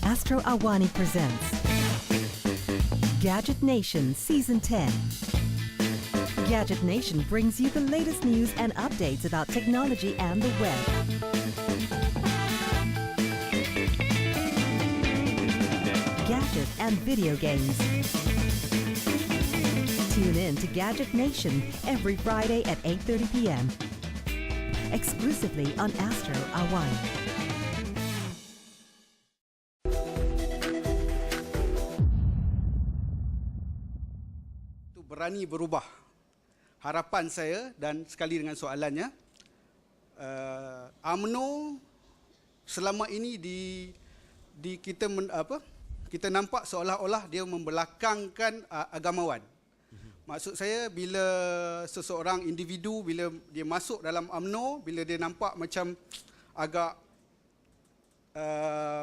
Astro Awani presents Gadget Nation Season 10. Gadget Nation brings you the latest news and updates about technology and the web. Gadget and video games. Tune in to Gadget Nation every Friday at 8:30 p.m. exclusively on Astro Awani. Berani berubah. Harapan saya, dan sekali dengan soalannya, UMNO selama ini kita nampak seolah-olah dia membelakangkan agamawan. Maksud saya, bila seseorang individu, bila dia masuk dalam UMNO, bila dia nampak macam agak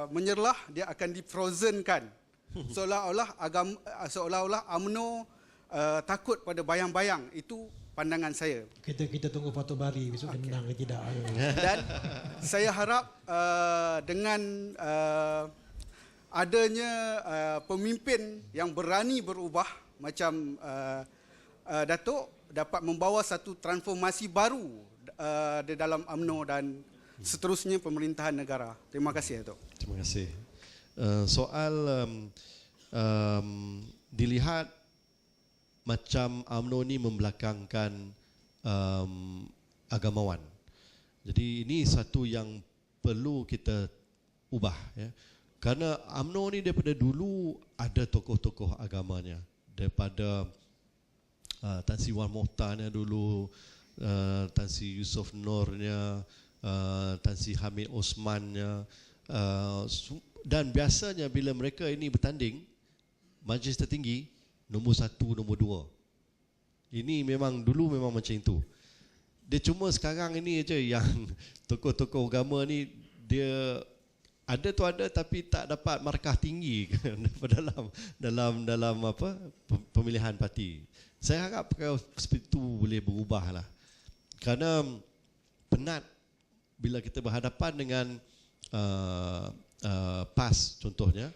menyerlah, dia akan di-frozenkan. Seolah-olah UMNO takut pada bayang-bayang. Itu pandangan saya. Kita tunggu Fatou Bari besok dia menang ke tidak. Dan saya harap dengan adanya pemimpin yang berani berubah macam Datuk, dapat membawa satu transformasi baru di dalam UMNO dan seterusnya pemerintahan negara. Terima kasih, Datuk. Terima kasih. Soal dilihat macam UMNO ni membelakangkan agamawan. Jadi ini satu yang perlu kita ubah, ya. Kerana UMNO ni daripada dulu ada tokoh-tokoh agamanya. Daripada Tan Sri Wan Mokhtarnya dulu, Tan Sri Yusof Nurnya, Tan Sri Hamid Osmannya, dan biasanya bila mereka ini bertanding, majlis tertinggi nombor 1, nombor 2. Ini memang dulu memang macam itu. Dia cuma sekarang ini aja yang tokoh-tokoh agama ni dia ada tu ada tapi tak dapat markah tinggi dalam apa pemilihan parti. Saya harap perkara seperti itu boleh berubah lah. Kerana penat bila kita berhadapan dengan PAS contohnya,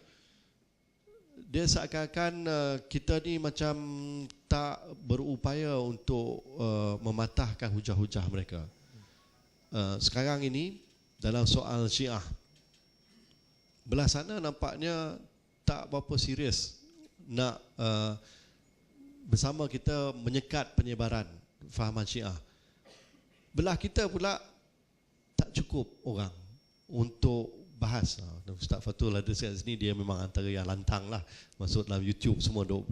dia seakan-akan kita ni macam tak berupaya untuk mematahkan hujah-hujah mereka. Sekarang ini dalam soal Syiah, belah sana nampaknya tak berapa serius nak bersama kita menyekat penyebaran fahaman Syiah. Belah kita pula tak cukup orang untuk bahas. Ustaz Fatul ada kat sini, dia memang antara yang lantang lah, masuk dalam YouTube semua duk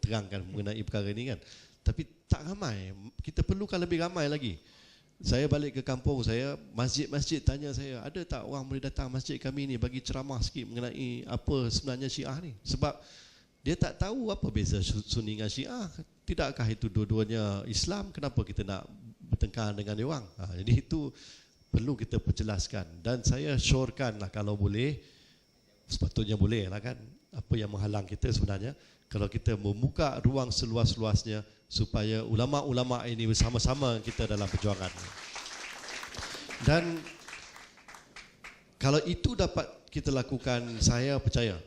terangkan mengenai perkara ni kan. Tapi tak ramai, kita perlukan lebih ramai lagi. Saya balik ke kampung saya, masjid-masjid tanya saya, ada tak orang boleh datang masjid kami ni bagi ceramah sikit mengenai apa sebenarnya Syiah ni. Sebab dia tak tahu apa beza Sunni dengan Syiah. Tidakkah itu dua-duanya Islam? Kenapa kita nak bertengkar dengan dia orang? Jadi itu perlu kita perjelaskan. Dan saya syorkan lah kalau boleh, sepatutnya boleh lah kan, apa yang menghalang kita sebenarnya, kalau kita membuka ruang seluas-luasnya supaya ulama-ulama ini bersama-sama kita dalam perjuangan. Dan kalau itu dapat kita lakukan, saya percaya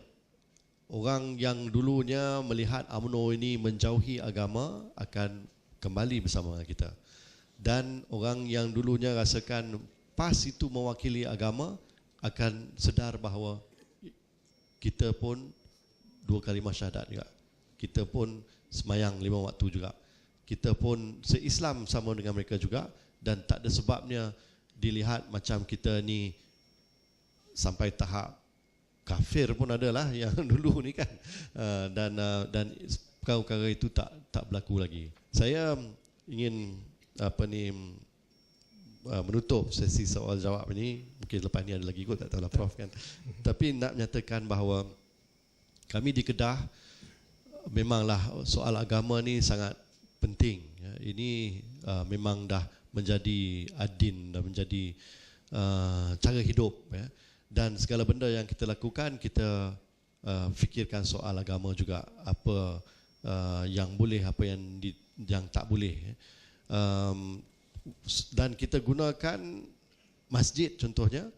orang yang dulunya melihat UMNO ini menjauhi agama akan kembali bersama kita. Dan orang yang dulunya rasakan PAS itu mewakili agama akan sedar bahawa kita pun 2 kalimah syahadat juga. Kita pun semayang 5 waktu juga. Kita pun se-Islam sama dengan mereka juga, dan tak ada sebabnya dilihat macam kita ni sampai tahap kafir pun adalah yang dulu ni kan. Dan perkara-perkara itu tak berlaku lagi. Saya ingin menutup sesi soal jawab ini. Mungkin lepas ni ada lagi kot, tak tahulah Prof kan. Tapi nak menyatakan bahawa kami di Kedah memanglah soal agama ni sangat penting. Ini memang dah menjadi adin, dah menjadi cara hidup. Dan segala benda yang kita lakukan, kita fikirkan soal agama juga. Apa yang boleh, apa yang tak boleh. Dan kita gunakan masjid contohnya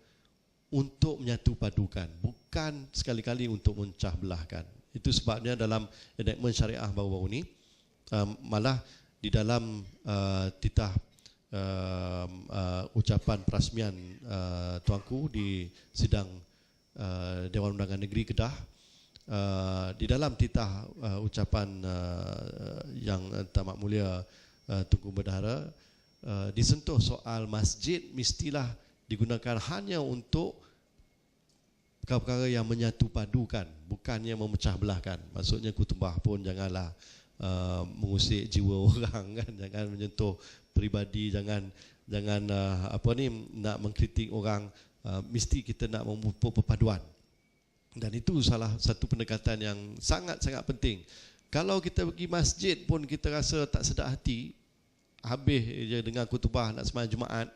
untuk menyatu padukan, bukan sekali-kali untuk mencah belahkan. Itu sebabnya dalam enactment syariah baru-baru ni, malah di dalam titah ucapan perasmian tuanku di sidang Dewan Undangan Negeri Kedah, di dalam titah ucapan yang Tamak Mulia Tunku Bendahara, disentuh soal masjid mestilah digunakan hanya untuk perkara-perkara yang menyatu padukan, bukannya memecah belahkan. Maksudnya khutbah pun janganlah mengusik jiwa orang kan, jangan menyentuh peribadi, jangan nak mengkritik orang. Mesti kita nak memupuk perpaduan. Dan itu salah satu pendekatan yang sangat-sangat penting. Kalau kita pergi masjid pun kita rasa tak sedap hati, habis je dengan khutbah nak sembahyang Jumaat,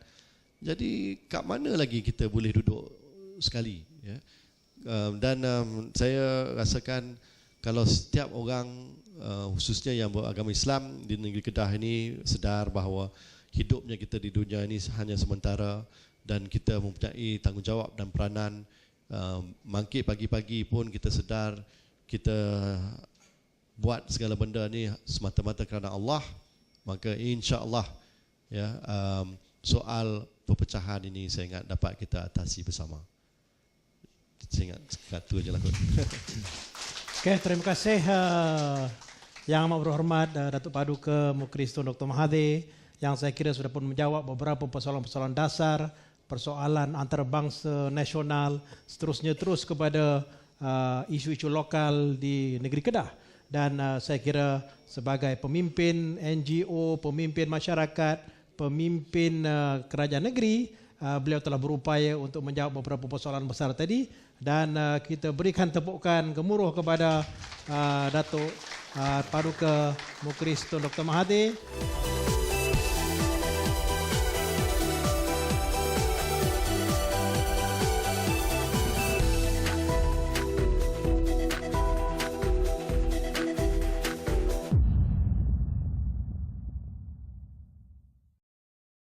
jadi kat mana lagi kita boleh duduk sekali, ya? Dan saya rasakan kalau setiap orang, khususnya yang beragama Islam di negeri Kedah ini, sedar bahawa hidupnya kita di dunia ini hanya sementara, dan kita mempunyai tanggungjawab dan peranan. Bangkit pagi-pagi pun kita sedar kita buat segala benda ni semata-mata kerana Allah, maka insya-Allah ya, soal perpecahan ini saya ingat dapat kita atasi bersama. Saya ingat satu aja lah kot. Okey, terima kasih Yang Amat Berhormat Datuk Paduka Mukris Tun Dr. Mahathir, yang saya kira sudah pun menjawab beberapa persoalan-persoalan dasar, persoalan antarabangsa, nasional, seterusnya terus kepada isu-isu lokal di negeri Kedah. Dan saya kira sebagai pemimpin NGO, pemimpin masyarakat, pemimpin kerajaan negeri, beliau telah berupaya untuk menjawab beberapa persoalan besar tadi, dan kita berikan tepukan gemuruh kepada Datuk Paduka Mukris Tun Dr. Mahathir.